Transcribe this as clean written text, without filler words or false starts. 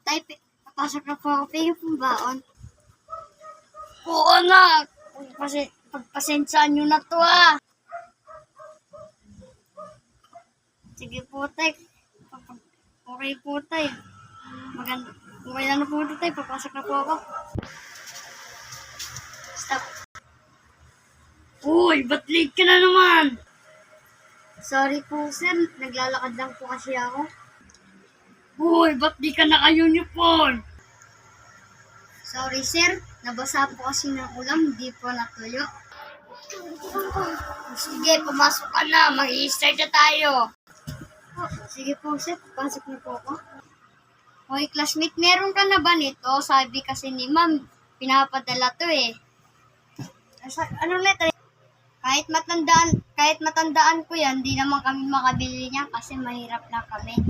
Tay, papasok na po ako. Pingin pong baon. Oo, anak. Pagpasensyaan nyo na to, ah. Sige po, tay. Okay po, tay. Maganda. Okay na po ito, tay. Papasok na po ako. Stop. Uy, ba't late ka na naman? Sorry po, sir. Naglalakad lang po kasi ako. Uy, ba't di ka naka-uniform? Sorry, sir. Nabasa po kasi ng ulam. Hindi po natuyo. Sige, pumasok ka na. Mag-i-start na tayo. Sige po, sir. Pasok na po ako. Hoy, classmate, meron ka na ba nito? Sabi kasi ni ma'am, pinapadala to eh. Anong letter? Kahit matandaan ko yan, di naman kami makabili niya kasi mahirap na kami.